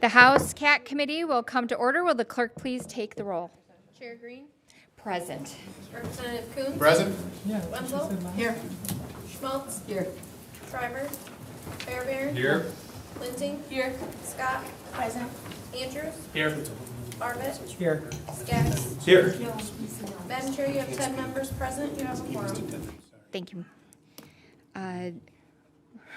The House CAT Committee will come to order. Will the clerk please take the roll? Chair Green. Present. Representative Coons. Present. Wenzel. Here. Schmaltz. Here. Schreiber. Fairbairn. Here. Lindsay. Here. Scott. Present. Andrews. Here. Bartlett. Here. Skaggs. Here. Madam Chair, you have 10 members present. You have a quorum. Thank you.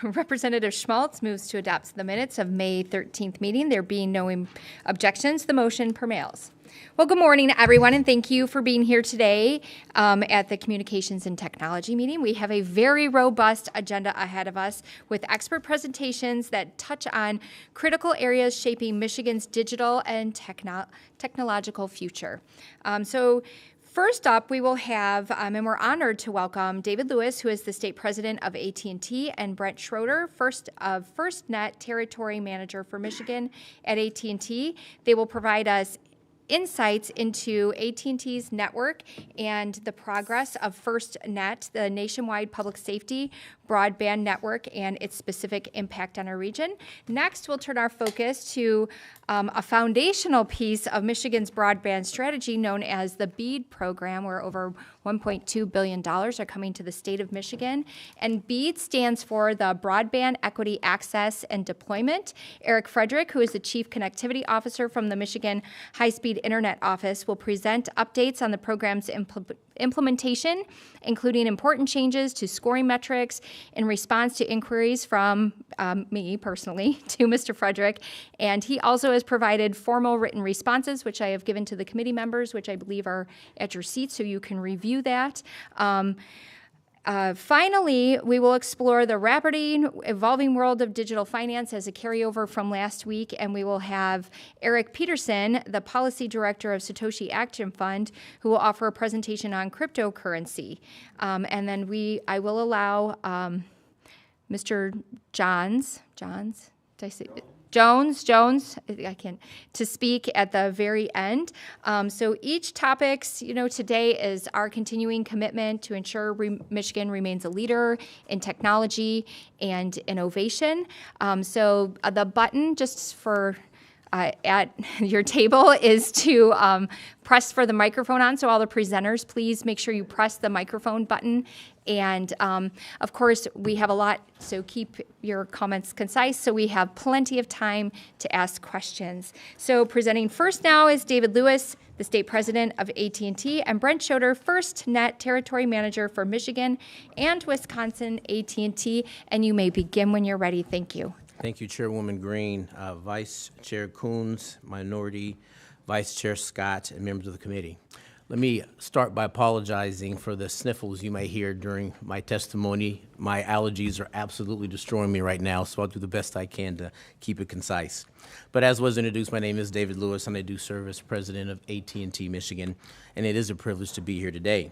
Representative Schmaltz moves to adopt the minutes of May 13th meeting. There being no objections, the motion prevails. Well, good morning, everyone, and thank you for being here today at the Communications and Technology meeting. We have a very robust agenda ahead of us with expert presentations that touch on critical areas shaping Michigan's digital and technological future. First up, we will have, and we're honored to welcome David Lewis, who is the state president of AT&T, and Brent Schroeder, FirstNet Territory Manager for Michigan at AT&T. They will provide us insights into AT&T's network and the progress of FirstNet, the nationwide public safety broadband network, and its specific impact on our region. Next, we'll turn our focus to a foundational piece of Michigan's broadband strategy known as the BEAD program, where over $1.2 billion are coming to the state of Michigan. And BEAD stands for the Broadband Equity Access and Deployment. Eric Frederick, who is the Chief Connectivity Officer from the Michigan High-Speed Internet Office, will present updates on the program's implementation, including important changes to scoring metrics in response to inquiries from me personally to Mr. Frederick. And he also has provided formal written responses, which I have given to the committee members, which I believe are at your seats, so you can review that. Finally, we will explore the rapidly evolving world of digital finance as a carryover from last week, and we will have Eric Peterson, the Policy Director of Satoshi Action Fund, who will offer a presentation on cryptocurrency. And then I will allow Mr. Jones, did I say it? Jones, I can't, to speak at the very end. So each topics, today is our continuing commitment to ensure Michigan remains a leader in technology and innovation. So the button just for at your table is to press for the microphone on. So all the presenters, please make sure you press the microphone button. And of course, we have a lot, so keep your comments concise so we have plenty of time to ask questions. So presenting first now is David Lewis, the state president of AT&T, and Brent Schroeder, FirstNet Territory Manager for Michigan and Wisconsin AT&T. And you may begin when you're ready. Thank you. Thank you, Chairwoman Green, Vice Chair Coons, Minority Vice Chair Scott, and members of the committee. Let me start by apologizing for the sniffles you may hear during my testimony. My allergies are absolutely destroying me right now, so I'll do the best I can to keep it concise. But as was introduced, my name is David Lewis, and I do serve as president of AT&T Michigan, and it is a privilege to be here today.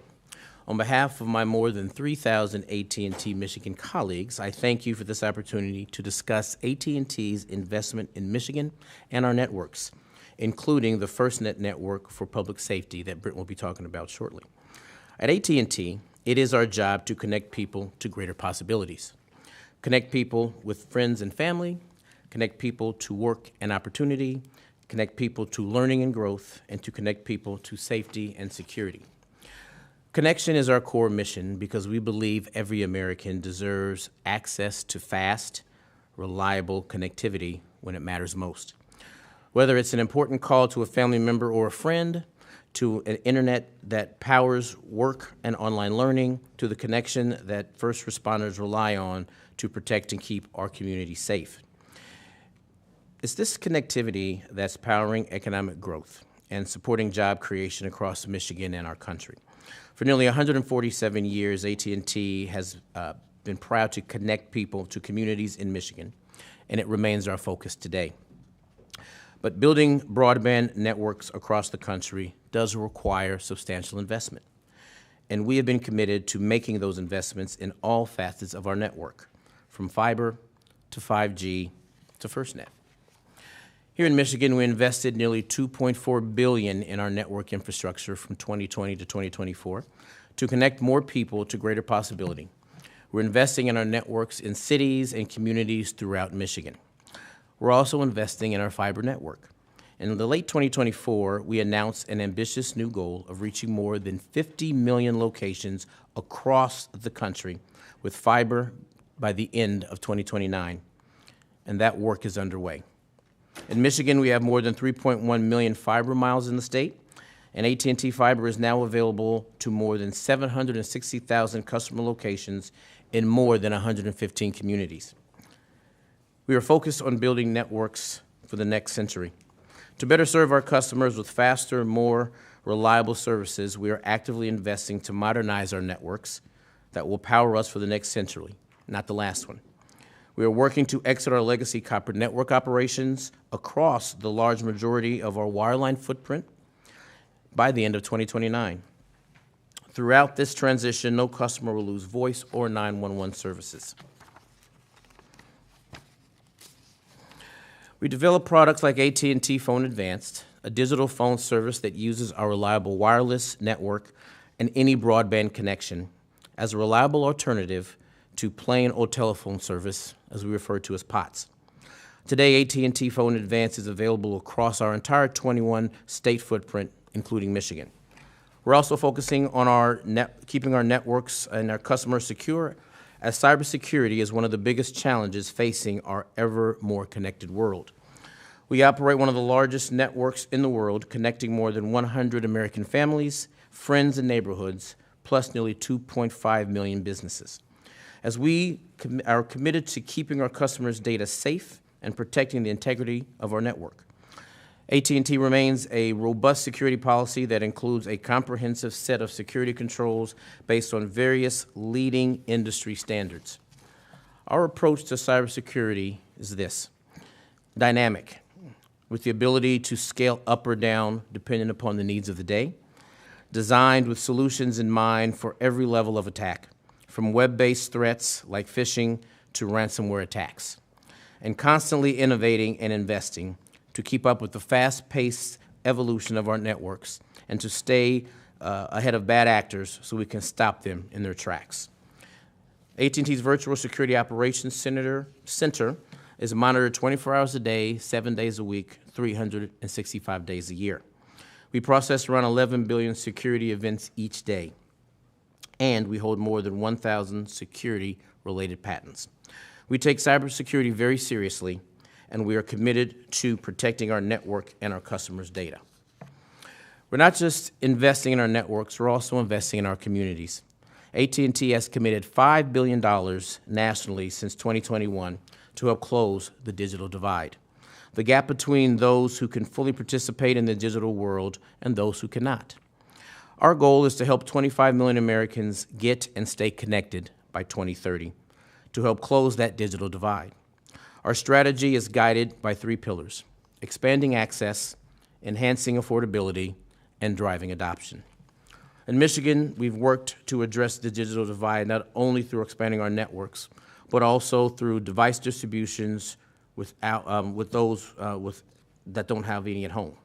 On behalf of my more than 3,000 AT&T Michigan colleagues, I thank you for this opportunity to discuss AT&T's investment in Michigan and our networks, including the FirstNet network for public safety that Brent will be talking about shortly. At AT&T, it is our job to connect people to greater possibilities, connect people with friends and family, connect people to work and opportunity, connect people to learning and growth, and to connect people to safety and security. Connection is our core mission because we believe every American deserves access to fast, reliable connectivity when it matters most. Whether it's an important call to a family member or a friend, to an internet that powers work and online learning, to the connection that first responders rely on to protect and keep our community safe. It's this connectivity that's powering economic growth and supporting job creation across Michigan and our country. For nearly 147 years, AT&T has been proud to connect people to communities in Michigan, and it remains our focus today. But building broadband networks across the country does require substantial investment, and we have been committed to making those investments in all facets of our network, from fiber to 5G to FirstNet. Here in Michigan, we invested nearly $2.4 billion in our network infrastructure from 2020 to 2024 to connect more people to greater possibility. We're investing in our networks in cities and communities throughout Michigan. We're also investing in our fiber network. In the late 2024, we announced an ambitious new goal of reaching more than 50 million locations across the country with fiber by the end of 2029, and that work is underway. In Michigan, we have more than 3.1 million fiber miles in the state, and AT&T Fiber is now available to more than 760,000 customer locations in more than 115 communities. We are focused on building networks for the next century. To better serve our customers with faster, more reliable services, we are actively investing to modernize our networks that will power us for the next century, not the last one. We are working to exit our legacy copper network operations across the large majority of our wireline footprint by the end of 2029. Throughout this transition, no customer will lose voice or 911 services. We develop products like AT&T Phone Advanced, a digital phone service that uses our reliable wireless network and any broadband connection as a reliable alternative to plain old telephone service, as we refer to as POTS. Today, AT&T Phone Advanced is available across our entire 21-state footprint, including Michigan. We're also focusing on keeping our networks and our customers secure, as cybersecurity is one of the biggest challenges facing our ever more connected world. We operate one of the largest networks in the world, connecting more than 100 American families, friends, and neighborhoods, plus nearly 2.5 million businesses. As we are committed to keeping our customers' data safe and protecting the integrity of our network. AT&T remains a robust security policy that includes a comprehensive set of security controls based on various leading industry standards. Our approach to cybersecurity is this: dynamic, with the ability to scale up or down depending upon the needs of the day, designed with solutions in mind for every level of attack, from web-based threats like phishing to ransomware attacks, and constantly innovating and investing to keep up with the fast-paced evolution of our networks and to stay ahead of bad actors so we can stop them in their tracks. AT&T's Virtual Security Operations Center is monitored 24 hours a day, 7 days a week, 365 days a year. We process around 11 billion security events each day, and we hold more than 1,000 security-related patents. We take cybersecurity very seriously, and we are committed to protecting our network and our customers' data. We're not just investing in our networks, we're also investing in our communities. AT&T has committed $5 billion nationally since 2021 to help close the digital divide, the gap between those who can fully participate in the digital world and those who cannot. Our goal is to help 25 million Americans get and stay connected by 2030 to help close that digital divide. Our strategy is guided by 3 pillars: expanding access, enhancing affordability, and driving adoption. In Michigan, we've worked to address the digital divide not only through expanding our networks, but also through device distributions with those that don't have any at home.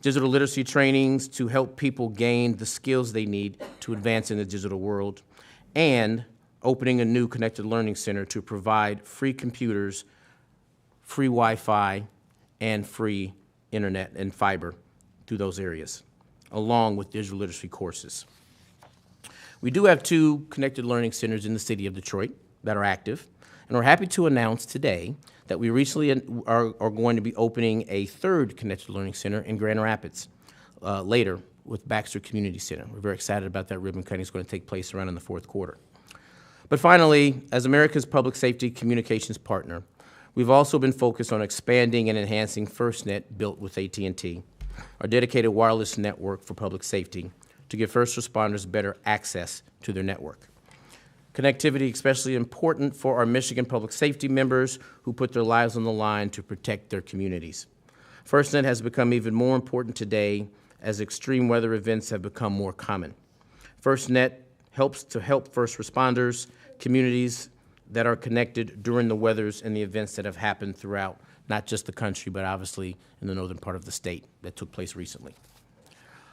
Digital literacy trainings to help people gain the skills they need to advance in the digital world, and opening a new connected learning center to provide free computers, free Wi-Fi, and free internet and fiber through those areas, along with digital literacy courses. We do have 2 connected learning centers in the city of Detroit that are active, and we're happy to announce today that we recently are going to be opening a 3rd connected learning center in Grand Rapids later with Baxter Community Center. We're very excited about that ribbon cutting. It's going to take place around in the 4th quarter. But finally, as America's public safety communications partner, we've also been focused on expanding and enhancing FirstNet, built with AT&T, our dedicated wireless network for public safety, to give first responders better access to their network. Connectivity especially important for our Michigan public safety members who put their lives on the line to protect their communities. FirstNet has become even more important today as extreme weather events have become more common. FirstNet helps to help first responders, communities that are connected during the weathers and the events that have happened throughout not just the country, but obviously in the northern part of the state that took place recently.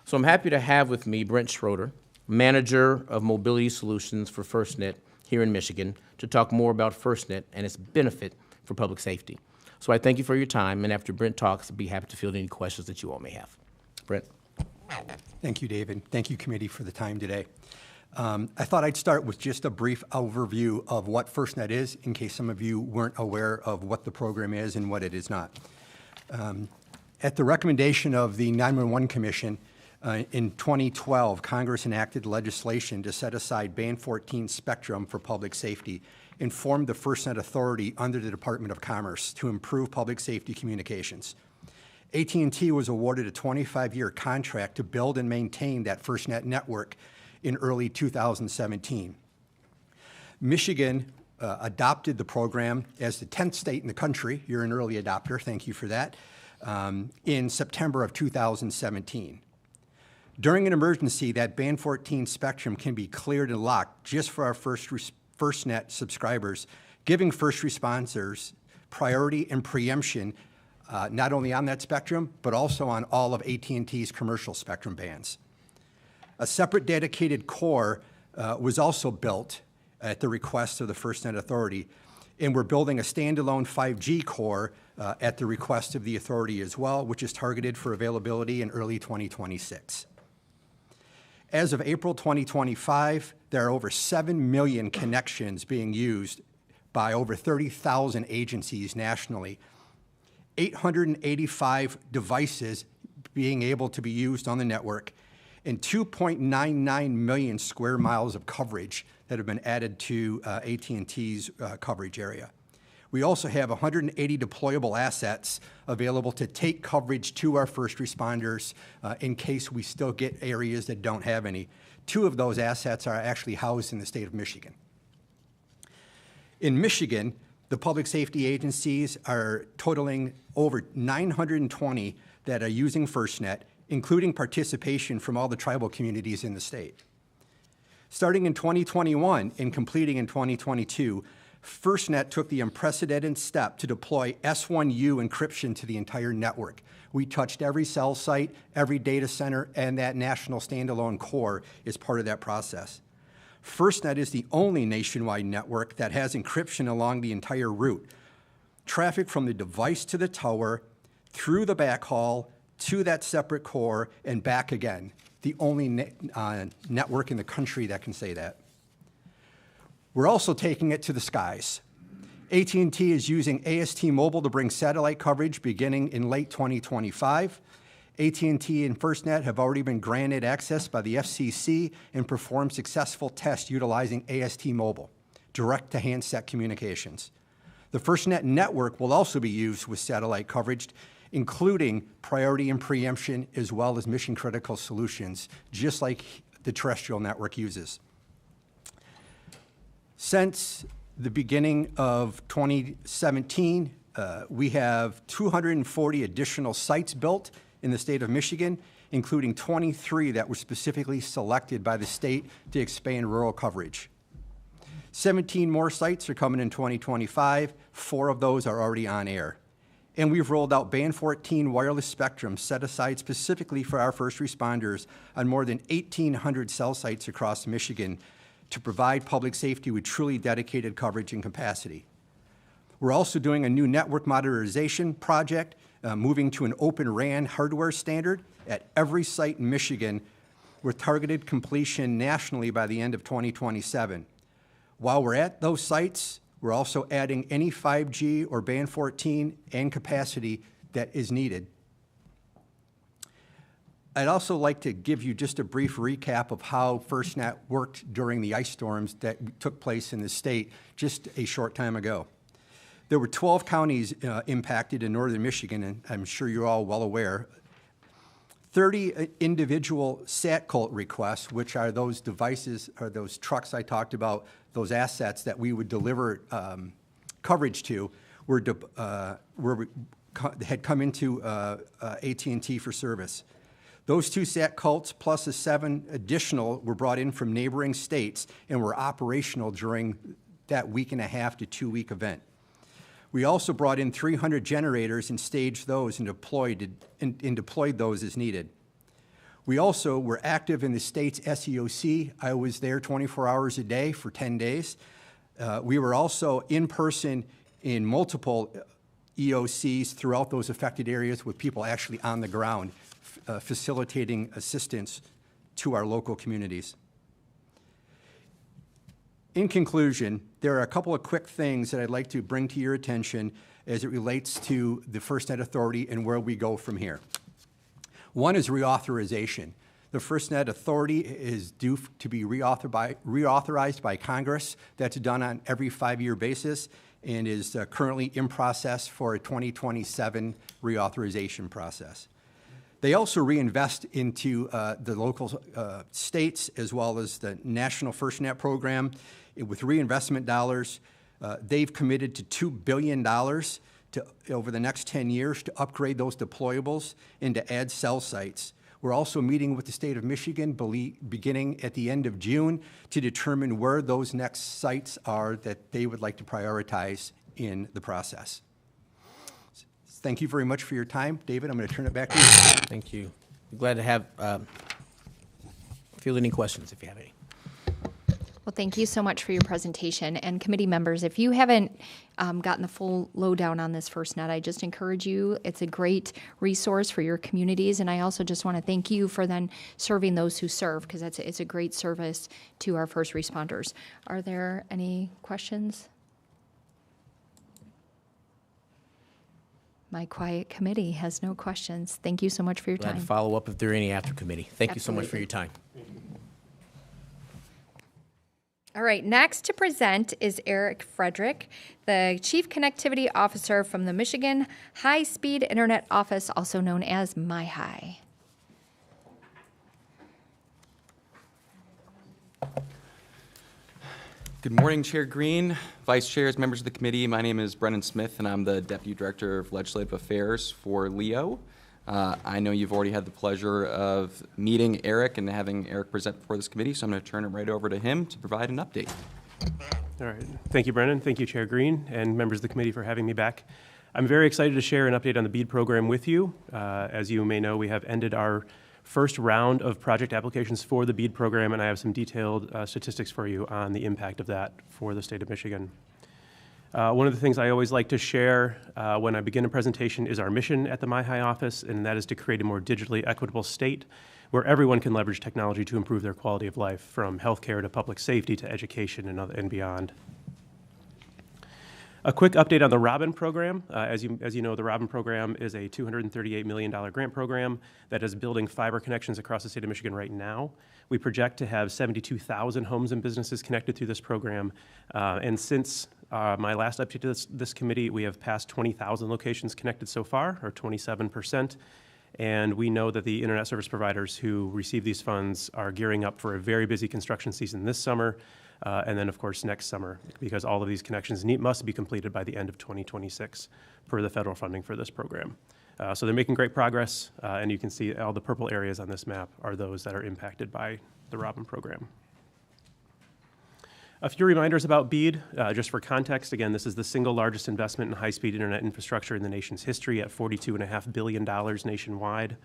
So I'm happy to have with me Brent Schroeder, Manager of Mobility Solutions for FirstNet here in Michigan, to talk more about FirstNet and its benefit for public safety. So I thank you for your time, and after Brent talks, I'd be happy to field any questions that you all may have. Brent. Thank you, David. Thank you, committee, for the time today. I thought I'd start with just a brief overview of what FirstNet is, in case some of you weren't aware of what the program is and what it is not. At the recommendation of the 911 Commission, in 2012, Congress enacted legislation to set aside Band 14 spectrum for public safety and formed the FirstNet Authority under the Department of Commerce to improve public safety communications. AT&T was awarded a 25-year contract to build and maintain that FirstNet network in early 2017. Michigan adopted the program as the 10th state in the country. You're an early adopter, thank you for that, in September of 2017. During an emergency, that Band 14 spectrum can be cleared and locked just for our FirstNet subscribers, giving first responders priority and preemption not only on that spectrum, but also on all of AT&T's commercial spectrum bands. A separate dedicated core was also built at the request of the FirstNet Authority, and we're building a standalone 5G core at the request of the authority as well, which is targeted for availability in early 2026. As of April 2025, there are over 7 million connections being used by over 30,000 agencies nationally, 885 devices being able to be used on the network, and 2.99 million square miles of coverage that have been added to AT&T's coverage area. We also have 180 deployable assets available to take coverage to our first responders in case we still get areas that don't have any. 2 of those assets are actually housed in the state of Michigan. In Michigan, the public safety agencies are totaling over 920 that are using FirstNet, including participation from all the tribal communities in the state. Starting in 2021 and completing in 2022, FirstNet took the unprecedented step to deploy S1U encryption to the entire network. We touched every cell site, every data center, and that national standalone core is part of that process. FirstNet is the only nationwide network that has encryption along the entire route. Traffic from the device to the tower, through the backhaul, to that separate core, and back again. The only network in the country that can say that. We're also taking it to the skies. AT&T is using AST Mobile to bring satellite coverage beginning in late 2025. AT&T and FirstNet have already been granted access by the FCC and performed successful tests utilizing AST Mobile, direct-to-handset communications. The FirstNet network will also be used with satellite coverage, including priority and preemption, as well as mission-critical solutions, just like the terrestrial network uses. Since the beginning of 2017, we have 240 additional sites built in the state of Michigan, including 23 that were specifically selected by the state to expand rural coverage. 17 more sites are coming in 2025. 4 of those are already on air. And we've rolled out Band 14 wireless spectrum set aside specifically for our first responders on more than 1,800 cell sites across Michigan to provide public safety with truly dedicated coverage and capacity. We're also doing a new network modernization project, moving to an Open RAN hardware standard at every site in Michigan with targeted completion nationally by the end of 2027. While we're at those sites, we're also adding any 5G or Band 14 and capacity that is needed. I'd also like to give you just a brief recap of how FirstNet worked during the ice storms that took place in the state just a short time ago. There were 12 counties impacted in northern Michigan, and I'm sure you're all well aware. 30 individual SATCOLT requests, which are those devices or those trucks I talked about, those assets that we would deliver coverage to, had come into AT&T for service. Those 2 SATCOLTs plus the 7 additional were brought in from neighboring states and were operational during that week and a half to 2-week event. We also brought in 300 generators and staged those and deployed those as needed. We also were active in the state's SEOC. I was there 24 hours a day for 10 days. We were also in person in multiple EOCs throughout those affected areas with people actually on the ground, facilitating assistance to our local communities. In conclusion, there are a couple of quick things that I'd like to bring to your attention as it relates to the FirstNet Authority and where we go from here. One is reauthorization. The FirstNet Authority is due to be reauthorized by Congress. That's done on every 5-year basis and is currently in process for a 2027 reauthorization process. They also reinvest into the local states as well as the National FirstNet program. With reinvestment dollars, they've committed to $2 billion over the next 10 years to upgrade those deployables and to add cell sites. We're also meeting with the state of Michigan beginning at the end of June to determine where those next sites are that they would like to prioritize in the process. Thank you very much for your time. David, I'm going to turn it back to you. Thank you. I'm glad to have, field any questions if you have any. Well, thank you so much for your presentation. And committee members, if you haven't gotten the full lowdown on this FirstNet, I just encourage you. It's a great resource for your communities. And I also just want to thank you for then serving those who serve, because it's a great service to our first responders. Are there any questions? My quiet committee has no questions. Thank you so much for your Glad time. to follow up if there are any after committee. Thank you so much for Absolutely. your time. All right, next to present is Eric Frederick, the Chief Connectivity Officer from the Michigan High Speed Internet Office, also known as MIHI. Good morning, Chair Green, Vice Chairs, members of the committee. My name is Brennan Smith, and I'm the Deputy Director of Legislative Affairs for LEO. I know you've already had the pleasure of meeting Eric and having Eric present before this committee, so I'm going to turn it right over to him to provide an update. All right. Thank you, Brennan. Thank you, Chair Green, and members of the committee for having me back. I'm very excited to share an update on the BEAD program with you. As you may know, we have ended our first round of project applications for the BEAD program, and I have some detailed statistics for you on the impact of that for the state of Michigan. One of the things I always like to share when I begin a presentation is our mission at the MIHI office, and that is to create a more digitally equitable state where everyone can leverage technology to improve their quality of life, from healthcare to public safety to education and beyond. A quick update on the Robin program. As you know, the Robin program is a $238 million grant program that is building fiber connections across the state of Michigan right now. We project to have 72,000 homes and businesses connected through this program. And since my last update to this committee, we have passed 20,000 locations connected so far, or 27%. And we know that the internet service providers who receive these funds are gearing up for a very busy construction season this summer. And then, of course, next summer, because all of these connections must be completed by the end of 2026 per the federal funding for this program. So they're making great progress, and you can see all the purple areas on this map are those that are impacted by the Robin program. A few reminders about BEAD, just for context. Again, this is the single largest investment in high-speed internet infrastructure in the nation's history at $42.5 billion nationwide.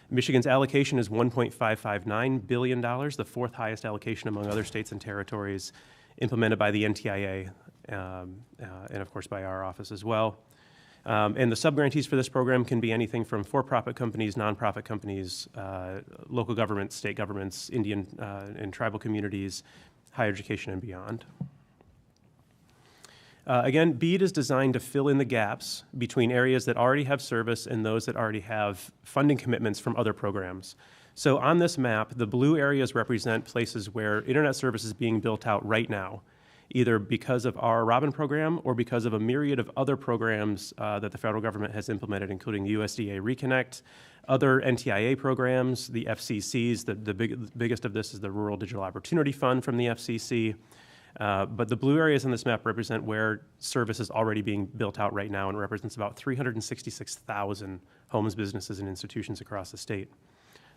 Michigan's allocation is $1.559 billion, the fourth highest allocation among other states and territories, implemented by the NTIA and, of course, by our office as well. And the subgrantees for this program can be anything from for-profit companies, nonprofit companies, local governments, state governments, Indian and tribal communities, higher education, and beyond. Again, BEAD is designed to fill in the gaps between areas that already have service and those that already have funding commitments from other programs. So on this map, the blue areas represent places where internet service is being built out right now, either because of our Robin program or because of a myriad of other programs that the federal government has implemented, including the USDA Reconnect, other NTIA programs, the FCCs. The biggest of this is the Rural Digital Opportunity Fund from the FCC. But the blue areas on this map represent where service is already being built out right now and represents about 366,000 homes, businesses, and institutions across the state.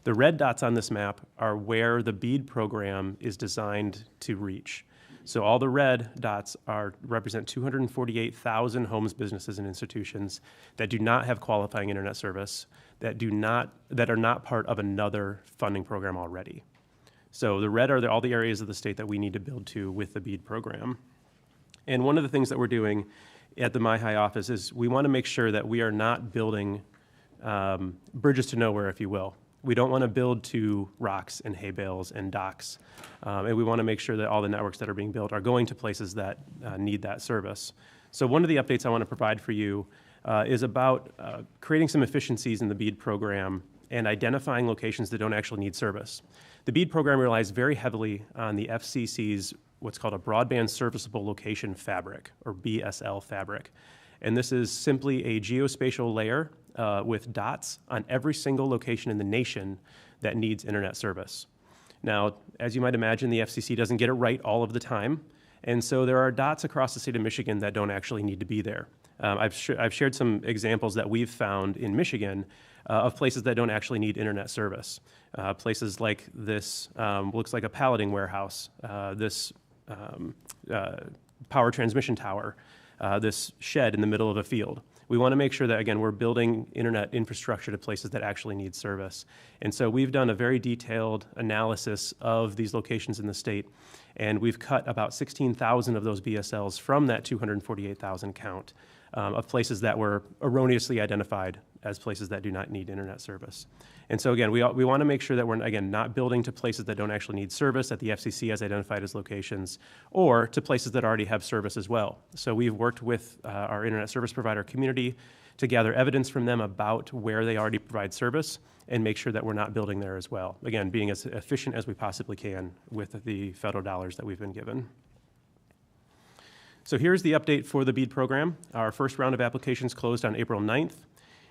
The red dots on this map are where the BEAD program is designed to reach. So all the red dots represent 248,000 homes, businesses, and institutions that do not have qualifying internet service, that are not part of another funding program already. So the red are all the areas of the state that we need to build to with the BEAD program. And one of the things that we're doing at the MIHI office is we want to make sure that we are not building bridges to nowhere, if you will. We don't want to build to rocks and hay bales and docks. And we want to make sure that all the networks that are being built are going to places that need that service. So one of the updates I want to provide for you is about creating some efficiencies in the BEAD program and identifying locations that don't actually need service. The BEAD program relies very heavily on the FCC's what's called a Broadband Serviceable Location Fabric, or BSL fabric. And this is simply a geospatial layer with dots on every single location in the nation that needs internet service. Now, as you might imagine, the FCC doesn't get it right all of the time, and so there are dots across the state of Michigan that don't actually need to be there. I've shared some examples that we've found in Michigan of places that don't actually need internet service. Places like this looks like a palleting warehouse, this power transmission tower, this shed in the middle of a field. We want to make sure that, again, we're building internet infrastructure to places that actually need service. And so we've done a very detailed analysis of these locations in the state, and we've cut about 16,000 of those BSLs from that 248,000 count of places that were erroneously identified as places that do not need internet service. And so again, we want to make sure that we're, again, not building to places that don't actually need service that the FCC has identified as locations, or to places that already have service as well. So we've worked with our internet service provider community to gather evidence from them about where they already provide service and make sure that we're not building there as well. Again, being as efficient as we possibly can with the federal dollars that we've been given. So here's the update for the BEAD program. Our first round of applications closed on April 9th.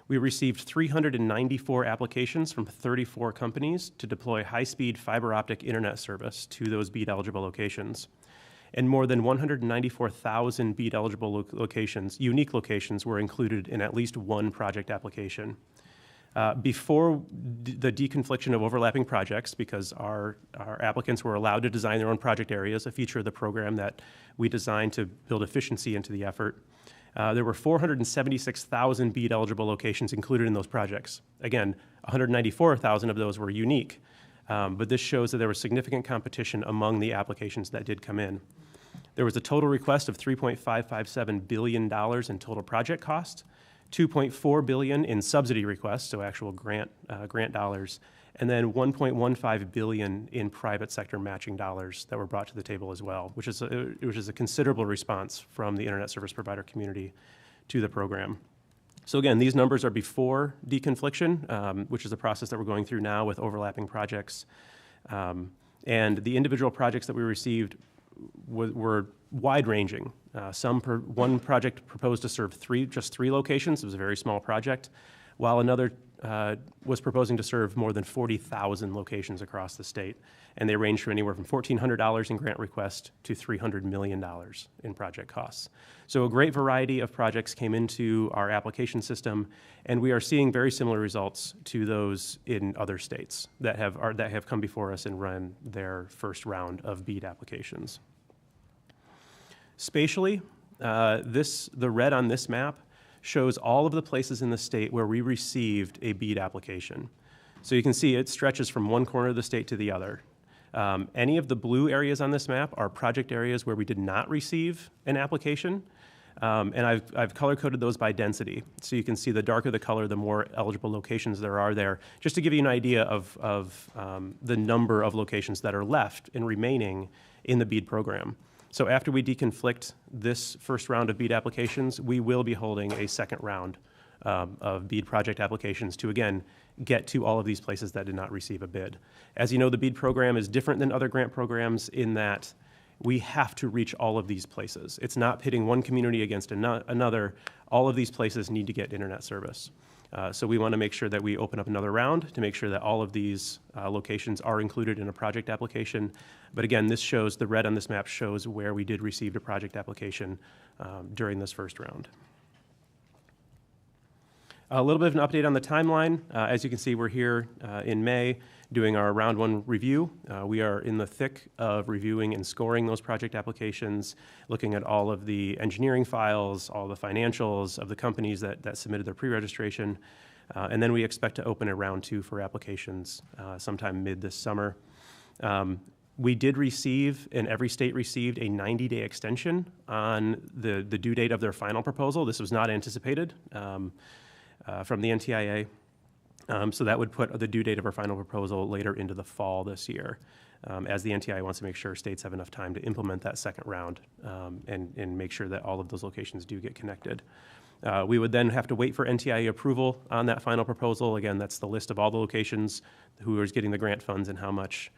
We received 394 applications from 34 companies to deploy high-speed fiber optic internet service to those BEAD-eligible locations. And more than 194,000 BEAD-eligible locations, unique locations, were included in at least one project application. Before the deconfliction of overlapping projects, because our applicants were allowed to design their own project areas, a feature of the program that we designed to build efficiency into the effort, there were 476,000 BEAD-eligible locations included in those projects. Again, 194,000 of those were unique, but this shows that there was significant competition among the applications that did come in. There was a total request of $3.557 billion in total project cost, $2.4 billion in subsidy requests, so actual grant dollars, and then $1.15 billion in private sector matching dollars that were brought to the table as well, which is a considerable response from the internet service provider community to the program. So again, these numbers are before deconfliction, which is a process that we're going through now with overlapping projects. And the individual projects that we received were wide-ranging. One project proposed to serve just three locations. It was a very small project, while another was proposing to serve more than 40,000 locations across the state. And they range from anywhere from $1,400 in grant request to $300 million in project costs. So a great variety of projects came into our application system, and we are seeing very similar results to those in other states that have come before us and run their first round of BEAD applications. Spatially, the red on this map shows all of the places in the state where we received a BEAD application. So you can see it stretches from one corner of the state to the other. Any of the blue areas on this map are project areas where we did not receive an application, and I've color-coded those by density. So you can see the darker the color, the more eligible locations there are there, just to give you an idea of the number of locations that are left and remaining in the BEAD program. So after we deconflict this first round of BEAD applications, we will be holding a second round of BEAD project applications to, again, get to all of these places that did not receive a bid. As you know, the BEAD program is different than other grant programs in that we have to reach all of these places. It's not pitting one community against another. All of these places need to get internet service. So we want to make sure that we open up another round to make sure that all of these locations are included in a project application. But again, this shows, the red on this map shows where we did receive a project application during this first round. A little bit of an update on the timeline. As you can see, we're here in May doing our round one review. We are in the thick of reviewing and scoring those project applications, looking at all of the engineering files, all the financials of the companies that submitted their pre-registration. And then we expect to open a round two for applications sometime mid this summer. We did receive, and every state received, a 90-day extension on the due date of their final proposal. This was not anticipated from the NTIA. So that would put the due date of our final proposal later into the fall this year, as the NTIA wants to make sure states have enough time to implement that second round and make sure that all of those locations do get connected. We would then have to wait for NTIA approval on that final proposal. Again, that's the list of all the locations, who is getting the grant funds and how much,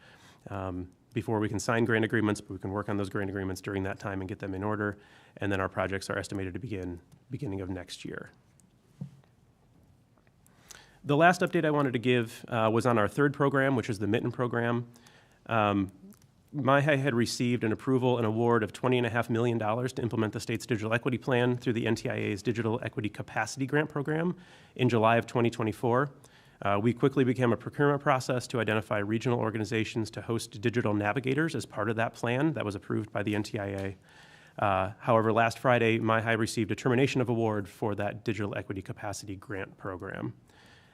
before we can sign grant agreements, but we can work on those grant agreements during that time and get them in order. And then our projects are estimated to begin beginning of next year. The last update I wanted to give was on our third program, which is the Mitten program. MIHI had received an approval and award of $20.5 million to implement the state's digital equity plan through the NTIA's Digital Equity Capacity Grant Program in July of 2024. We quickly began a procurement process to identify regional organizations to host digital navigators as part of that plan that was approved by the NTIA. However, last Friday, MIHI received a termination of award for that Digital Equity Capacity Grant Program.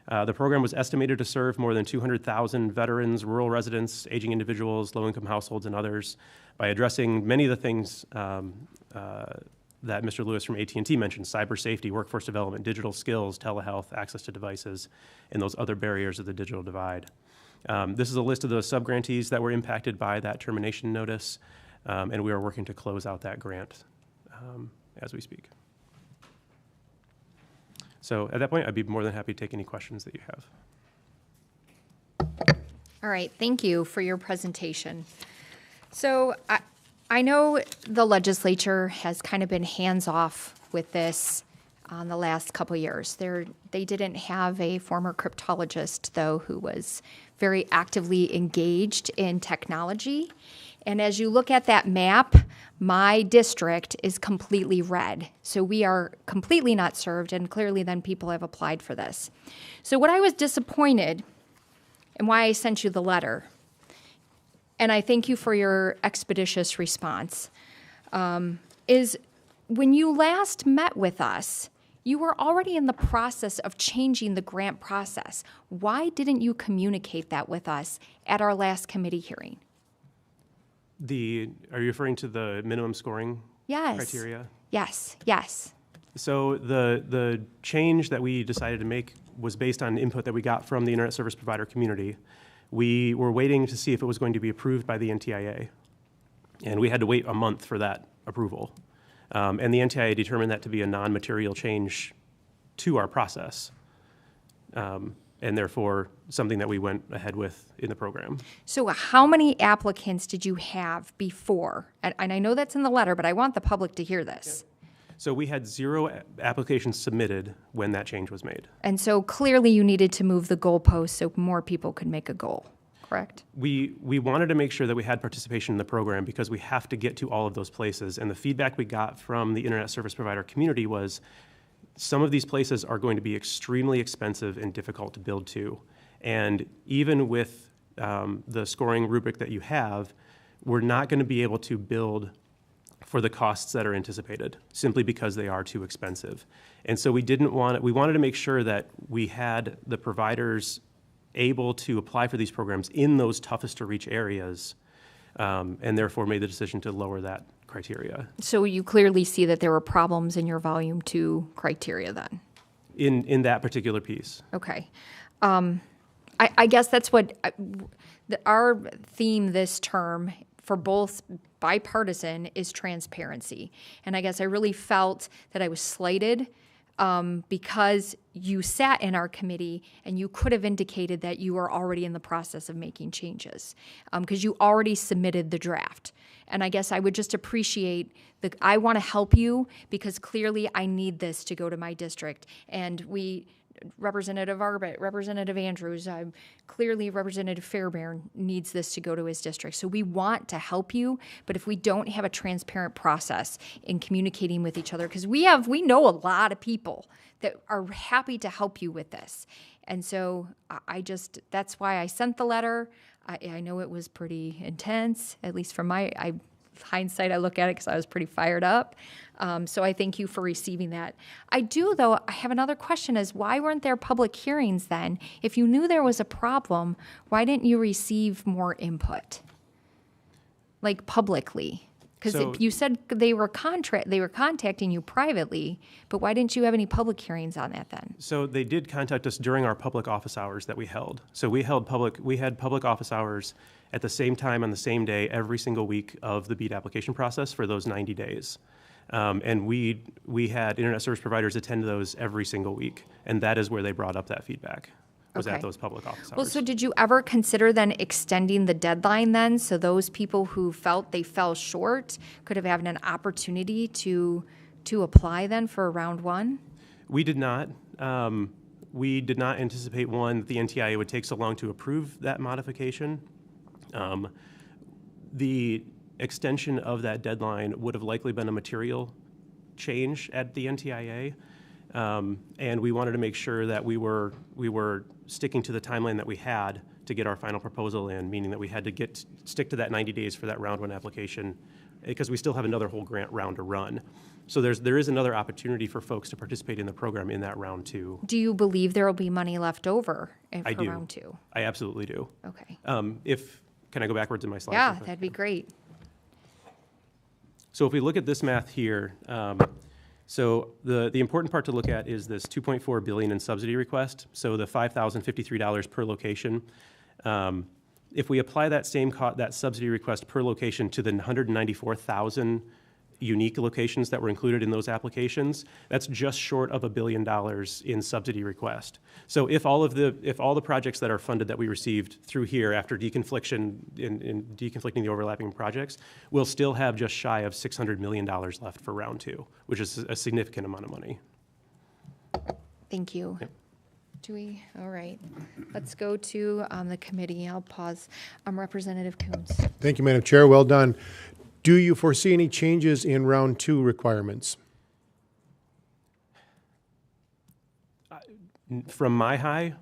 The program was estimated to serve more than 200,000 veterans, rural residents, aging individuals, low-income households, and others by addressing many of the things that Mr. Lewis from AT&T mentioned: cyber safety, workforce development, digital skills, telehealth, access to devices, and those other barriers of the digital divide. This is a list of those subgrantees that were impacted by that termination notice, and we are working to close out that grant as we speak. So at that point, I'd be more than happy to take any questions that you have. All right, thank you for your presentation. So I know the legislature has kind of been hands-off with this on the last couple years. They didn't have a former cryptologist, though, who was very actively engaged in technology. And as you look at that map, my district is completely red. So we are completely not served, and clearly then people have applied for this. So what I was disappointed, and why I sent you the letter, and I thank you for your expeditious response, is when you last met with us, you were already in the process of changing the grant process. Why didn't you communicate that with us at our last committee hearing? Are you referring to the minimum scoring criteria? Yes, yes. So the change that we decided to make was based on input that we got from the internet service provider community. We were waiting to see if it was going to be approved by the NTIA, and we had to wait a month for that approval. And the NTIA determined that to be a non-material change to our process, and therefore something that we went ahead with in the program. So how many applicants did you have before? And I know that's in the letter, but I want the public to hear this. Yeah. So we had 0 applications submitted when that change was made. And so clearly you needed to move the goalpost so more people could make a goal, correct? We wanted to make sure that we had participation in the program because we have to get to all of those places. And the feedback we got from the internet service provider community was some of these places are going to be extremely expensive and difficult to build to. And even with the scoring rubric that you have, we're not going to be able to build for the costs that are anticipated, simply because they are too expensive. And so we wanted to make sure that we had the providers able to apply for these programs in those toughest to reach areas, and therefore made the decision to lower that criteria. So you clearly see that there were problems in your volume 2 criteria then? In that particular piece. Okay. I guess that's what our theme this term for both bipartisan is transparency. And I guess I really felt that I was slighted because you sat in our committee and you could have indicated that you were already in the process of making changes because you already submitted the draft. And I guess I would just appreciate I want to help you because clearly I need this to go to my district. And Representative Arbit, Representative Andrews, clearly Representative Fairbairn needs this to go to his district. So we want to help you, but if we don't have a transparent process in communicating with each other, because we know a lot of people that are happy to help you with this. And so that's why I sent the letter. I know it was pretty intense, at least from hindsight, I look at it because I was pretty fired up. So I thank you for receiving that. I have another question is why weren't there public hearings then? If you knew there was a problem, why didn't you receive more input? like publicly? Because So- you said they were contacting you privately, but why didn't you have any public hearings on that then? So they did contact us during our public office hours that we held. So we had public office hours at the same time on the same day every single week of the BEAD application process for those 90 days. And we had internet service providers attend those every single week, and that is where they brought up that feedback, was Okay. at those public office hours. Well, so did you ever consider then extending the deadline then, so those people who felt they fell short could have had an opportunity to apply then for round one? We did not. We did not anticipate, one, that the NTIA would take so long to approve that modification. The extension of that deadline would have likely been a material change at the NTIA. And we wanted to make sure that we were sticking to the timeline that we had to get our final proposal in, meaning that we had to stick to that 90 days for that round one application, because we still have another whole grant round to run. So there is another opportunity for folks to participate in the program in that round two. Do you believe there will be money left over I for do. round two? I absolutely do. Okay. Can I go backwards in my slides? Yeah, real quick? that'd be great. So if we look at this math here, so the important part to look at is this $2.4 billion in subsidy request. So the $5,053 per location. If we apply that same that subsidy request per location to the 194,000 unique locations that were included in those applications, that's just short of $1 billion in subsidy request. So if all the projects that are funded that we received through here after deconfliction in deconflicting the overlapping projects, we'll still have just shy of $600 million left for round two, which is a significant amount of money. Thank you. Yep. All right. Let's go to the committee. I'll pause. Representative Coons. Thank you, Madam Chair. Well done. Do you foresee any changes in round two requirements? From MIHI?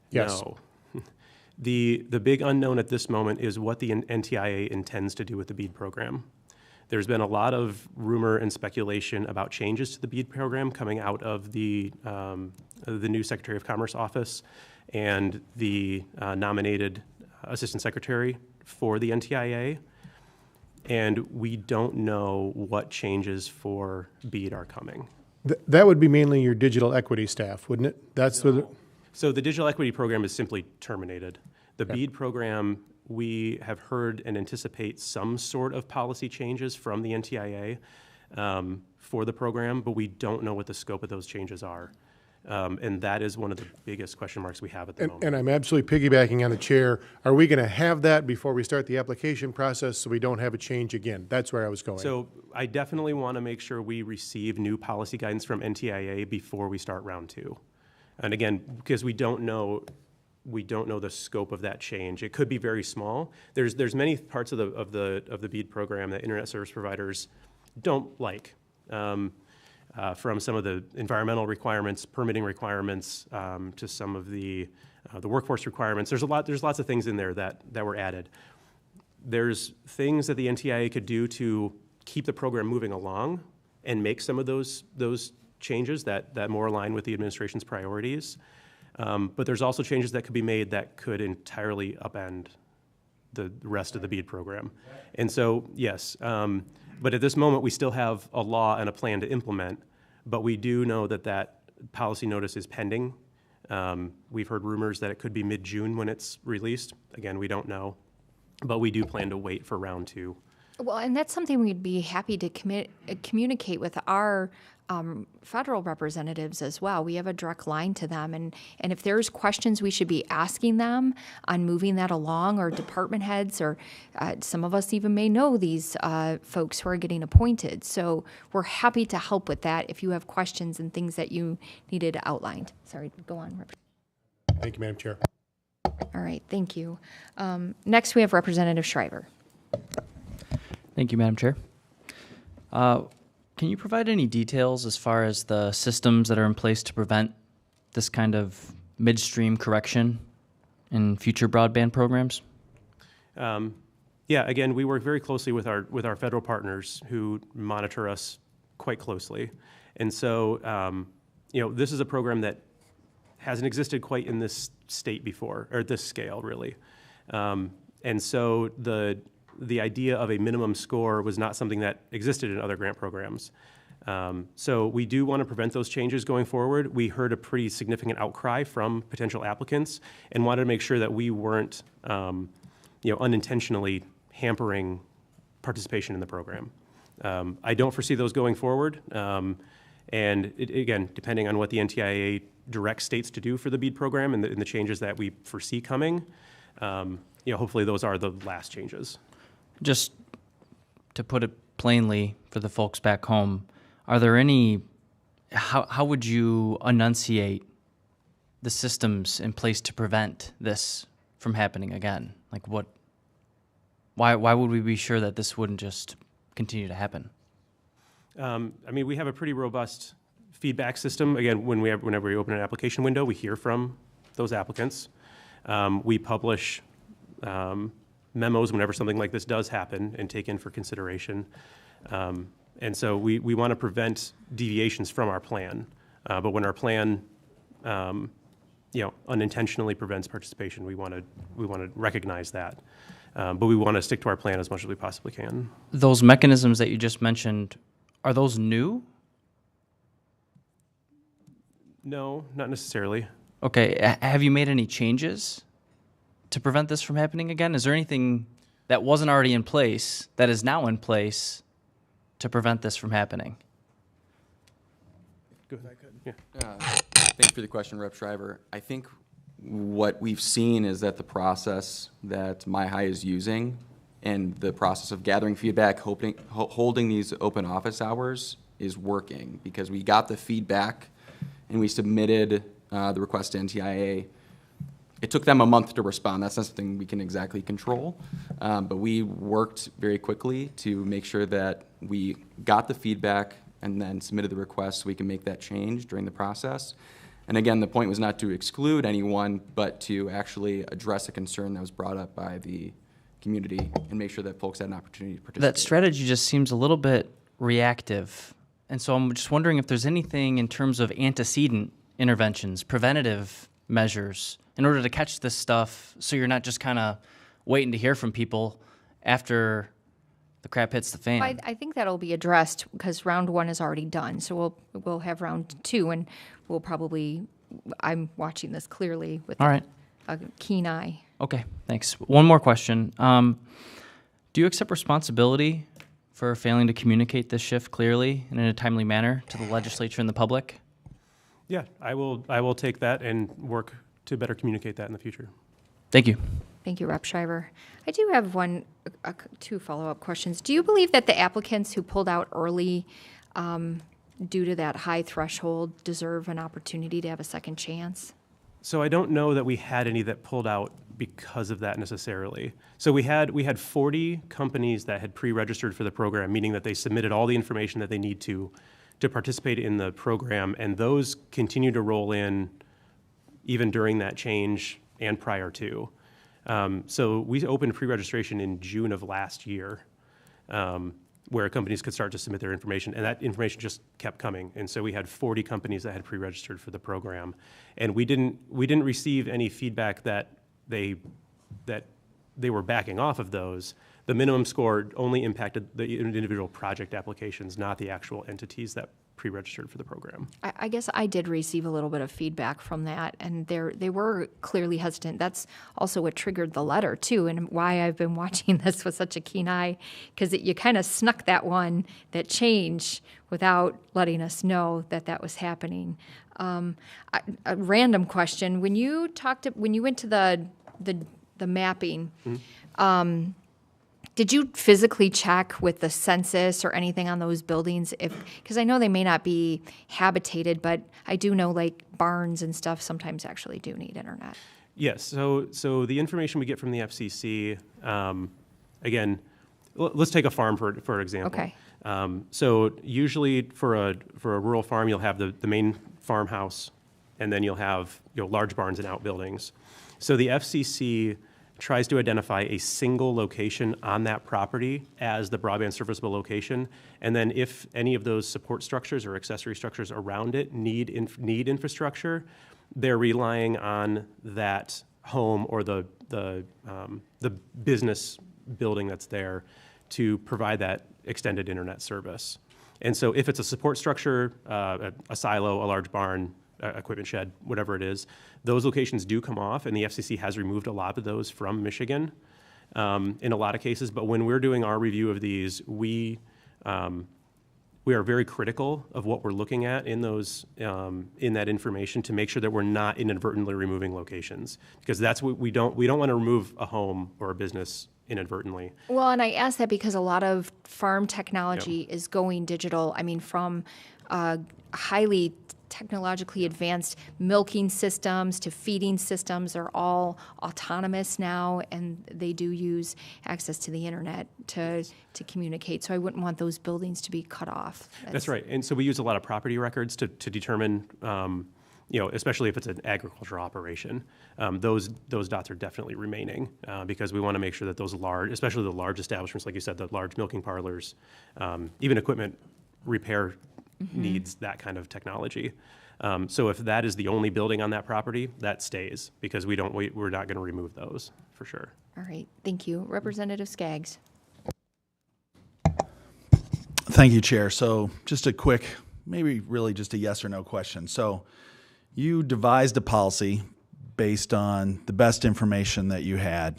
Yes. No. The big unknown at this moment is what the NTIA intends to do with the BEAD program. There's been a lot of rumor and speculation about changes to the BEAD program coming out of the new Secretary of Commerce office and the nominated Assistant Secretary for the NTIA. And we don't know what changes for BEAD are coming. That would be mainly your digital equity staff, wouldn't it? That's what. So the digital equity program is simply terminated. The BEAD program, we have heard and anticipate some sort of policy changes from the NTIA for the program, but we don't know what the scope of those changes are. And that is one of the biggest question marks we have at the moment. And I'm absolutely piggybacking on the chair. Are we going to have that before we start the application process so we don't have a change again? That's where I was going. So I definitely want to make sure we receive new policy guidance from NTIA before we start round two. And again, because we don't know the scope of that change. It could be very small. There's many parts of the BEAD program that internet service providers don't like. From some of the environmental requirements, permitting requirements, to some of the workforce requirements. There's lots of things in there that were added. There's things that the NTIA could do to keep the program moving along and make some of those changes that more align with the administration's priorities. But there's also changes that could be made that could entirely upend the rest of the BEAD program. And so, yes, but at this moment, we still have a law and a plan to implement, but we do know that policy notice is pending. We've heard rumors that it could be mid-June when it's released. Again, we don't know, but we do plan to wait for round two. Well, and that's something we'd be happy to communicate with our federal representatives as well. We have a direct line to them, and if there's questions we should be asking them on moving that along, or department heads, or some of us even may know these folks who are getting appointed. So we're happy to help with that if you have questions and things that you needed outlined. Sorry, go on. Thank you, Madam Chair. All right, thank you. Next, we have Representative Shriver. Thank you, Madam Chair. Can you provide any details as far as the systems that are in place to prevent this kind of midstream correction in future broadband programs? Yeah, again, we work very closely with our federal partners who monitor us quite closely. And so, this is a program that hasn't existed quite in this state before, or this scale, really. And so the idea of a minimum score was not something that existed in other grant programs. So we do want to prevent those changes going forward. We heard a pretty significant outcry from potential applicants and wanted to make sure that we weren't unintentionally hampering participation in the program. I don't foresee those going forward. And again, depending on what the NTIA directs states to do for the BEAD program and the changes that we foresee coming, hopefully those are the last changes. Just to put it plainly for the folks back home, are there any, how would you enunciate the systems in place to prevent this from happening again? Like why would we be sure that this wouldn't just continue to happen? We have a pretty robust feedback system. Again, whenever we open an application window, we hear from those applicants. We publish memos whenever something like this does happen and take in for consideration. And so we want to prevent deviations from our plan. But when our plan, unintentionally prevents participation, we want to recognize that. But we want to stick to our plan as much as we possibly can. Those mechanisms that you just mentioned, are those new? No, not necessarily. Okay, have you made any changes to prevent this from happening again? Is there anything that wasn't already in place that is now in place to prevent this from happening? Go ahead. Thank you for the question, Rep. Shriver. I think what we've seen is that the process that MIHI is using and the process of gathering feedback, holding these open office hours is working, because we got the feedback and we submitted the request to NTIA. It took them a month to respond. That's not something we can exactly control, but we worked very quickly to make sure that we got the feedback and then submitted the request so we can make that change during the process. And again, the point was not to exclude anyone, but to actually address a concern that was brought up by the community and make sure that folks had an opportunity to participate. That strategy just seems a little bit reactive. And so I'm just wondering if there's anything in terms of antecedent interventions, preventative measures, in order to catch this stuff so you're not just kind of waiting to hear from people after the crap hits the fan. I think that'll be addressed because round one is already done. So we'll have round two, and we'll probably, I'm watching this clearly with All right. a keen eye. Okay, thanks. One more question. Do you accept responsibility for failing to communicate this shift clearly and in a timely manner to the legislature and the public? Yeah, I will take that and work to better communicate that in the future. Thank you. Thank you, Rep. Shriver. I do have two follow-up questions. Do you believe that the applicants who pulled out early due to that high threshold deserve an opportunity to have a second chance? So I don't know that we had any that pulled out because of that necessarily. So we had 40 companies that had pre-registered for the program, meaning that they submitted all the information that they need to participate in the program, and those continue to roll in even during that change and prior to. So we opened pre-registration in June of last year, where companies could start to submit their information, and that information just kept coming. And so we had 40 companies that had pre-registered for the program, and we didn't receive any feedback that they were backing off of those. The minimum score only impacted the individual project applications, not the actual entities that pre-registered for the program. I guess I did receive a little bit of feedback from that, and they were clearly hesitant. That's also what triggered the letter, too, and why I've been watching this with such a keen eye, because you kind of snuck that change without letting us know that was happening. A random question: when you went to the mapping, did you physically check with the census or anything on those buildings? Because I know they may not be habitated, but I do know like barns and stuff sometimes actually do need internet. Yes. So the information we get from the FCC, again, let's take a farm for example. Okay. So usually for a rural farm, you'll have the main farmhouse, and then you'll have large barns and outbuildings. So the FCC tries to identify a single location on that property as the broadband serviceable location, and then if any of those support structures or accessory structures around it need infrastructure, they're relying on that home or the business building that's there to provide that extended internet service. And so if it's a support structure, a silo, a large barn, equipment shed, whatever it is, those locations do come off, and the FCC has removed a lot of those from Michigan in a lot of cases. But when we're doing our review of these, we are very critical of what we're looking at in those in that information to make sure that we're not inadvertently removing locations, because that's what we don't want to remove a home or a business inadvertently. Well, and I ask that because a lot of farm technology is going digital. I mean, from highly technologically advanced milking systems to feeding systems are all autonomous now, and they do use access to the internet to communicate. So I wouldn't want those buildings to be cut off. That's right. And so we use a lot of property records to determine, especially if it's an agricultural operation, those dots are definitely remaining because we want to make sure that those large, especially the large establishments, like you said, the large milking parlors, even equipment repair needs that kind of technology. So if that is the only building on that property, that stays, because we're not going to remove those for sure. All right, thank you. Representative Skaggs. Thank you, Chair. So just a quick, maybe really just a yes or no question. So you devised a policy based on the best information that you had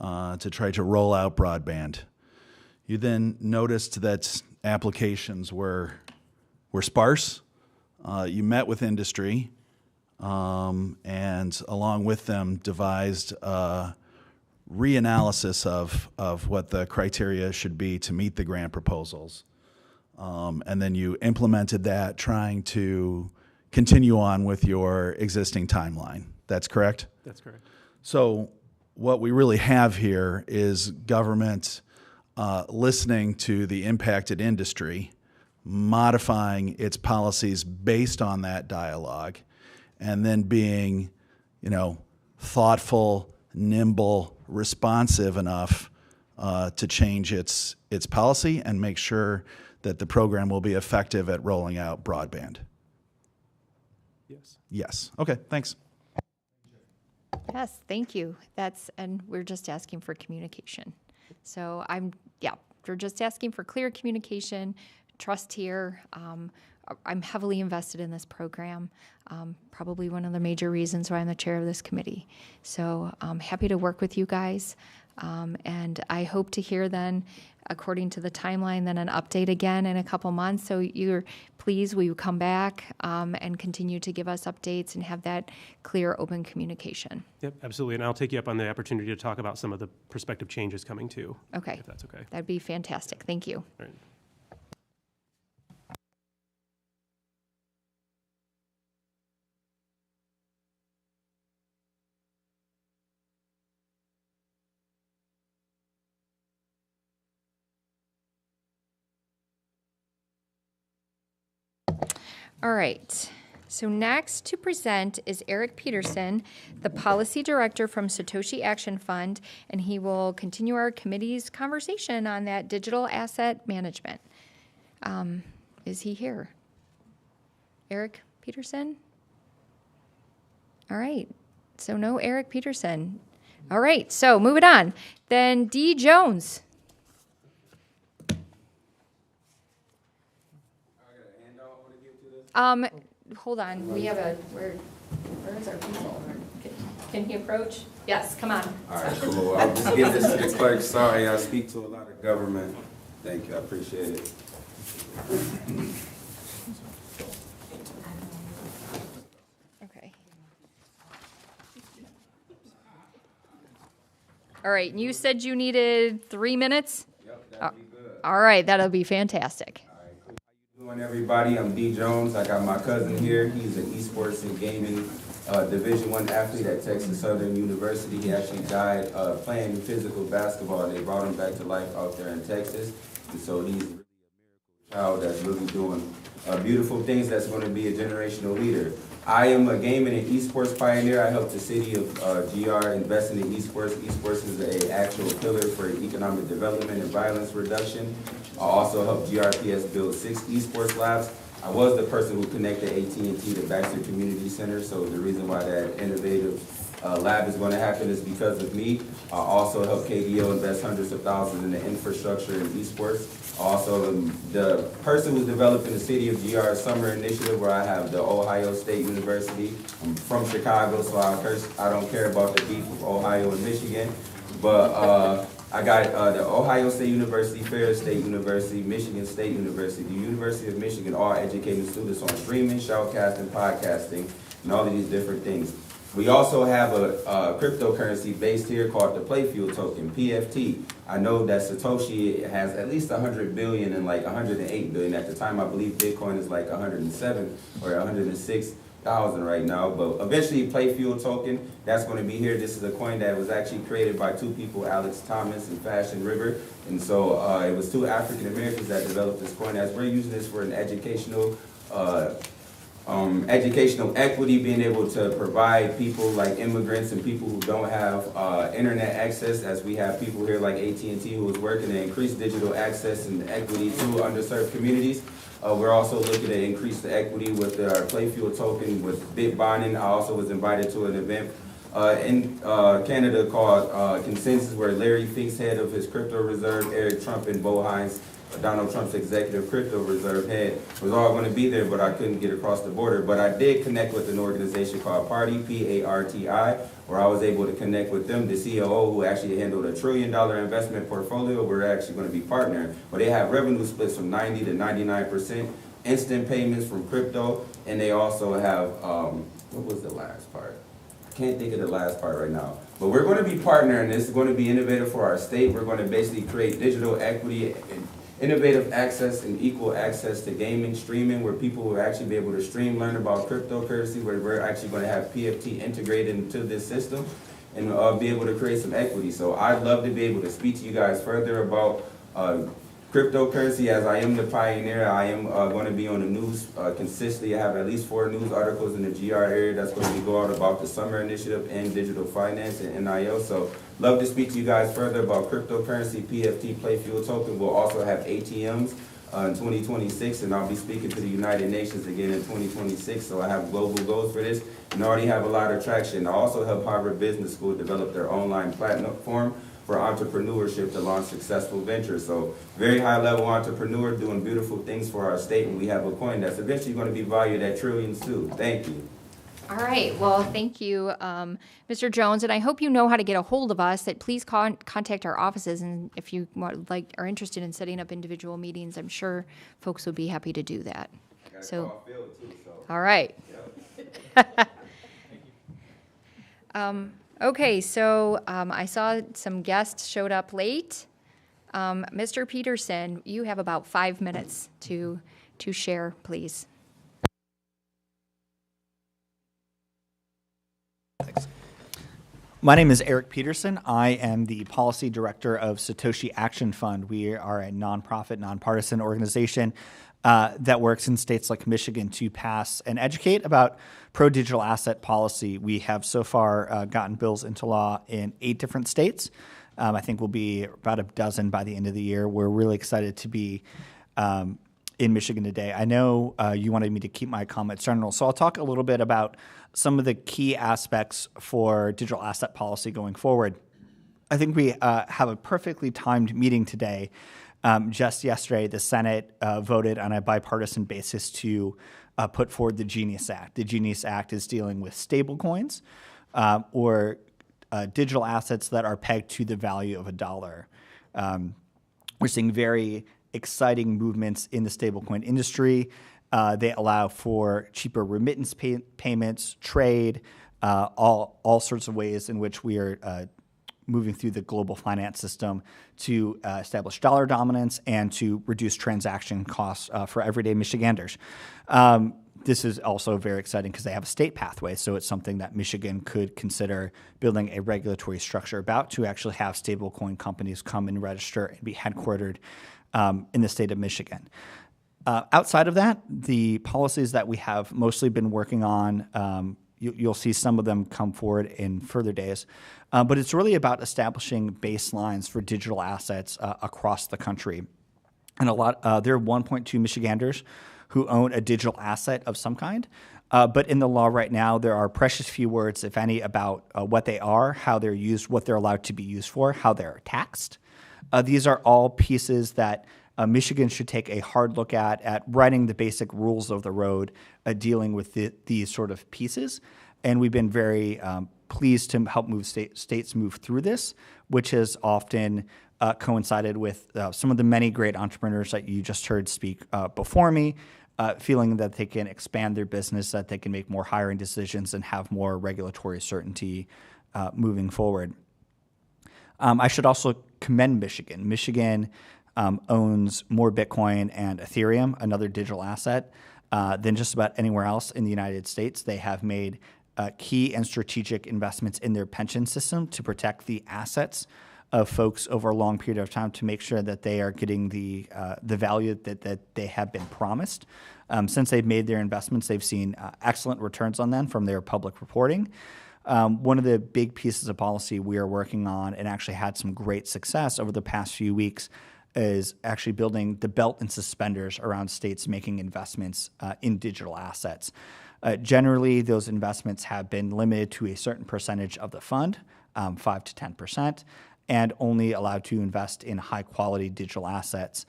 to try to roll out broadband. You then noticed that applications were sparse. You met with industry, and along with them devised a reanalysis of what the criteria should be to meet the grant proposals. And then you implemented that, trying to continue on with your existing timeline. That's correct? That's correct. So what we really have here is government listening to the impacted industry, modifying its policies based on that dialogue, and then being, thoughtful, nimble, responsive enough to change its policy and make sure that the program will be effective at rolling out broadband. Yes. Yes. Okay, thanks. Yes, thank you. And we're just asking for communication. So we're just asking for clear communication, trust here. I'm heavily invested in this program, probably one of the major reasons why I'm the chair of this committee. So I'm happy to work with you guys. And I hope to hear then, according to the timeline, then an update again in a couple months. So will you come back and continue to give us updates and have that clear, open communication? Yep, absolutely. And I'll take you up on the opportunity to talk about some of the prospective changes coming too. Okay. If that's okay. That'd be fantastic. Thank you. All right. All right. So next to present is Eric Peterson, the Policy Director from Satoshi Action Fund, and he will continue our committee's conversation on that digital asset management. Is he here? Eric Peterson? All right. So no Eric Peterson. All right. So move it on. Then Dee Jones. Hold on. We have where is our people? Can he approach? Yes, come on. All right, cool. I'll just give this to the clerk. Sorry, I speak to a lot of government. Thank you, I appreciate it. Okay. All right, and you said you needed 3 minutes? Yep, that'd be good. All right, that'll be fantastic. Doing everybody, I'm D. Jones. I got my cousin here. He's an esports and gaming Division I athlete at Texas Southern University. He actually died playing physical basketball. They brought him back to life out there in Texas. And so he's really a miracle child that's really doing beautiful things that's going to be a generational leader. I am a gaming and esports pioneer. I helped the city of GR invest in the esports. Esports is an actual pillar for economic development and violence reduction. I also helped GRPS build 6 esports labs. I was the person who connected AT&T to Baxter Community Center, so the reason why that innovative lab is going to happen is because of me. I also help KDO invest hundreds of thousands in the infrastructure and esports. Also, the person who's developing the City of GR Summer Initiative, where I have the Ohio State University. I'm from Chicago, so I don't care about the beef of Ohio and Michigan. But I got the Ohio State University, Ferris State University, Michigan State University, the University of Michigan, all educating students on streaming, shoutcasting, podcasting, and all of these different things. We also have a cryptocurrency based here called the Playfield token, PFT. I know that Satoshi has at least 100 billion and like 108 billion. At the time, I believe Bitcoin is like 107 or 106,000 right now. But eventually, Playfield token, that's going to be here. This is a coin that was actually created by two people, Alex Thomas and Fashion River. And so it was two African Americans that developed this coin. As we're using this for an educational equity, being able to provide people like immigrants and people who don't have internet access, as we have people here like AT&T who is working to increase digital access and equity to underserved communities. We're also looking to increase the equity with our Playfield token with bit bonding. I also was invited to an event in Canada called Consensus, where Larry Fink's head of his crypto reserve, Eric Trump and Bo Hines, Donald Trump's executive crypto reserve head, was all going to be there, but I couldn't get across the border. But I did connect with an organization called Party, P-A-R-T-I, where I was able to connect with them, the COO who actually handled $1 trillion investment portfolio. We're actually going to be partnering, but they have revenue splits from 90 to 99%, instant payments from crypto, and they also have, what was the last part? I can't think of the last part right now. But we're going to be partnering. This is going to be innovative for our state. We're going to basically create digital equity and innovative access and equal access to gaming, streaming, where people will actually be able to stream, learn about cryptocurrency, where we're actually going to have PFT integrated into this system and be able to create some equity. So I'd love to be able to speak to you guys further about cryptocurrency. As I am the pioneer, I am going to be on the news consistently. I have at least 4 news articles in the GR area that's going to go out about the Summer Initiative and digital finance and NIL. So love to speak to you guys further about cryptocurrency, PFT, Playfield token. We'll also have ATMs in 2026, and I'll be speaking to the United Nations again in 2026. So I have global goals for this and already have a lot of traction. I also help Harvard Business School develop their online platform for entrepreneurship to launch successful ventures. So very high level entrepreneur doing beautiful things for our state, and we have a coin that's eventually going to be valued at trillions too. Thank you. All right. Well, thank you, Mr. Jones, and I hope you know how to get a hold of us. That please contact our offices, and if you are interested in setting up individual meetings, I'm sure folks would be happy to do that. So, all right. Yep. Okay, so I saw some guests showed up late. Mr. Peterson, you have about 5 minutes to share, please. Thanks. My name is Eric Peterson. I am the policy director of Satoshi Action Fund. We are a nonprofit, nonpartisan organization that works in states like Michigan to pass and educate about pro-digital asset policy. We have so far gotten bills into law in 8 different states. I think we'll be about a dozen by the end of the year. We're really excited to be in Michigan today. I know you wanted me to keep my comments general, so I'll talk a little bit about some of the key aspects for digital asset policy going forward. I think we have a perfectly timed meeting today. Just yesterday, the Senate voted on a bipartisan basis to put forward the Genius Act. The Genius Act is dealing with stablecoins or digital assets that are pegged to the value of $1. We're seeing very exciting movements in the stablecoin industry. They allow for cheaper remittance payments, trade, all sorts of ways in which we are moving through the global finance system to establish dollar dominance and to reduce transaction costs for everyday Michiganders. This is also very exciting because they have a state pathway, so it's something that Michigan could consider building a regulatory structure about to actually have stablecoin companies come and register and be headquartered in the state of Michigan. Outside of that, the policies that we have mostly been working on, you'll see some of them come forward in further days. But it's really about establishing baselines for digital assets across the country. And there are 1.2 Michiganders who own a digital asset of some kind. But in the law right now, there are precious few words, if any, about what they are, how they're used, what they're allowed to be used for, how they're taxed. These are all pieces that Michigan should take a hard look at writing the basic rules of the road, dealing with these sort of pieces. And we've been very pleased to help states move through this, which has often coincided with some of the many great entrepreneurs that you just heard speak before me, feeling that they can expand their business, that they can make more hiring decisions and have more regulatory certainty moving forward. I should also commend Michigan. Michigan owns more Bitcoin and Ethereum, another digital asset, than just about anywhere else in the United States. They have made key and strategic investments in their pension system to protect the assets of folks over a long period of time to make sure that they are getting the value that they have been promised. Since they've made their investments, they've seen excellent returns on them from their public reporting. One of the big pieces of policy we are working on and actually had some great success over the past few weeks is actually building the belt and suspenders around states making investments in digital assets. Generally, those investments have been limited to a certain percentage of the fund, 5 to 10%, and only allowed to invest in high-quality digital assets.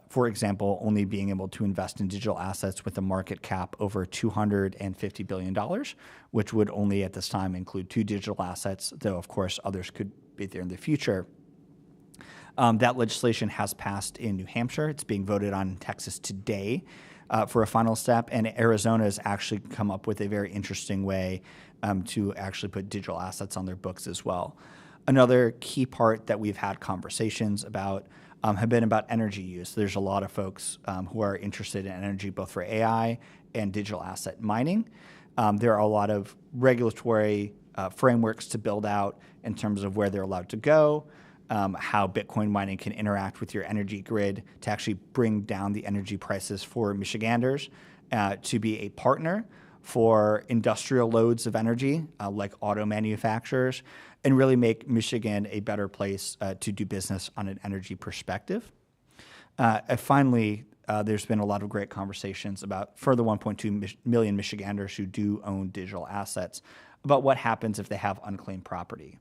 For example, only being able to invest in digital assets with a market cap over $250 billion, which would only at this time include 2 digital assets, though, of course, others could be there in the future. That legislation has passed in New Hampshire. It's being voted on in Texas today for a final step, and Arizona has actually come up with a very interesting way to actually put digital assets on their books as well. Another key part that we've had conversations about have been about energy use. There's a lot of folks who are interested in energy, both for AI and digital asset mining. There are a lot of regulatory frameworks to build out in terms of where they're allowed to go, how Bitcoin mining can interact with your energy grid to actually bring down the energy prices for Michiganders, to be a partner for industrial loads of energy, like auto manufacturers, and really make Michigan a better place to do business on an energy perspective. And finally, there's been a lot of great conversations about for the 1.2 million Michiganders who do own digital assets, about what happens if they have unclaimed property.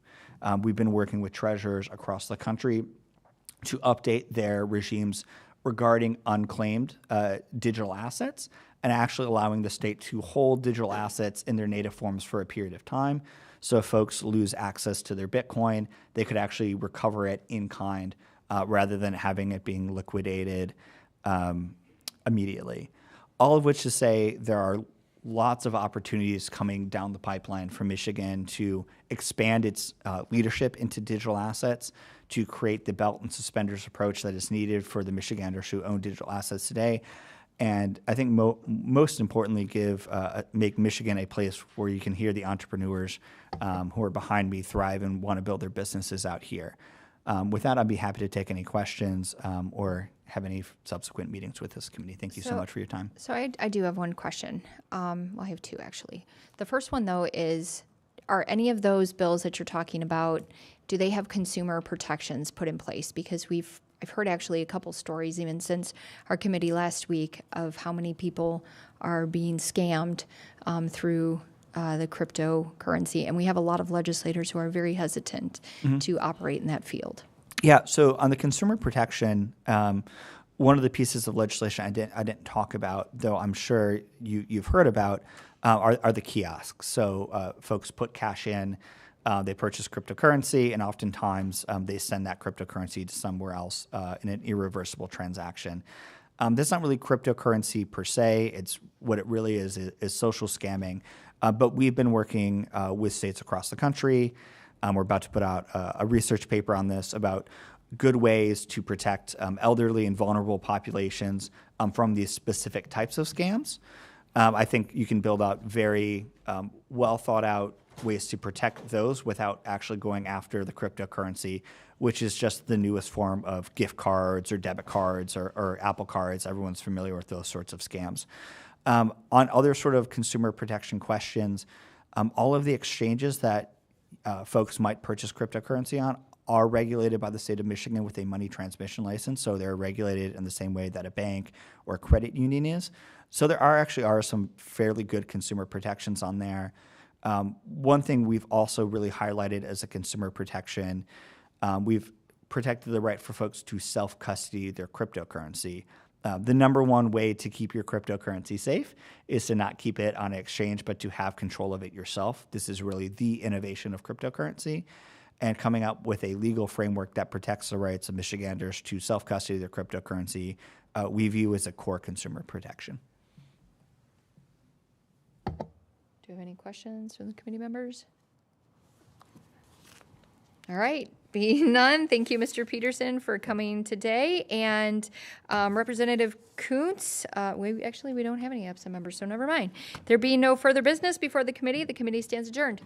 We've been working with treasurers across the country to update their regimes regarding unclaimed digital assets and actually allowing the state to hold digital assets in their native forms for a period of time. So if folks lose access to their Bitcoin, they could actually recover it in kind rather than having it being liquidated immediately. All of which to say there are lots of opportunities coming down the pipeline for Michigan to expand its leadership into digital assets, to create the belt and suspenders approach that is needed for the Michiganders who own digital assets today. And I think most importantly, make Michigan a place where you can hear the entrepreneurs who are behind me thrive and want to build their businesses out here. With that, I'd be happy to take any questions or have any subsequent meetings with this committee. Thank you so much for your time. So I do have one question. Well, I have 2 actually. The first one though is, are any of those bills that you're talking about, do they have consumer protections put in place? Because I've heard actually a couple stories even since our committee last week of how many people are being scammed through the cryptocurrency. And we have a lot of legislators who are very hesitant to operate in that field. Yeah, so on the consumer protection, one of the pieces of legislation I didn't talk about, though I'm sure you've heard about, are the kiosks. So folks put cash in, they purchase cryptocurrency, and oftentimes they send that cryptocurrency to somewhere else in an irreversible transaction. That's not really cryptocurrency per se. It's what it really is social scamming. But we've been working with states across the country. We're about to put out a research paper on this about good ways to protect elderly and vulnerable populations from these specific types of scams. I think you can build out very well thought out ways to protect those without actually going after the cryptocurrency, which is just the newest form of gift cards or debit cards or Apple cards. Everyone's familiar with those sorts of scams. On other sort of consumer protection questions, all of the exchanges that folks might purchase cryptocurrency on are regulated by the state of Michigan with a money transmission license, so they're regulated in the same way that a bank or a credit union is. So there are some fairly good consumer protections on there. One thing we've also really highlighted as a consumer protection, we've protected the right for folks to self-custody their cryptocurrency. The number one way to keep your cryptocurrency safe is to not keep it on an exchange, but to have control of it yourself. This is really the innovation of cryptocurrency, and coming up with a legal framework that protects the rights of Michiganders to self-custody their cryptocurrency, we view as a core consumer protection. Do you have any questions from the committee members? All right, being none, thank you, Mr. Peterson, for coming today. And Representative Goetz, we don't have any absent members, so never mind. There being no further business before the committee stands adjourned.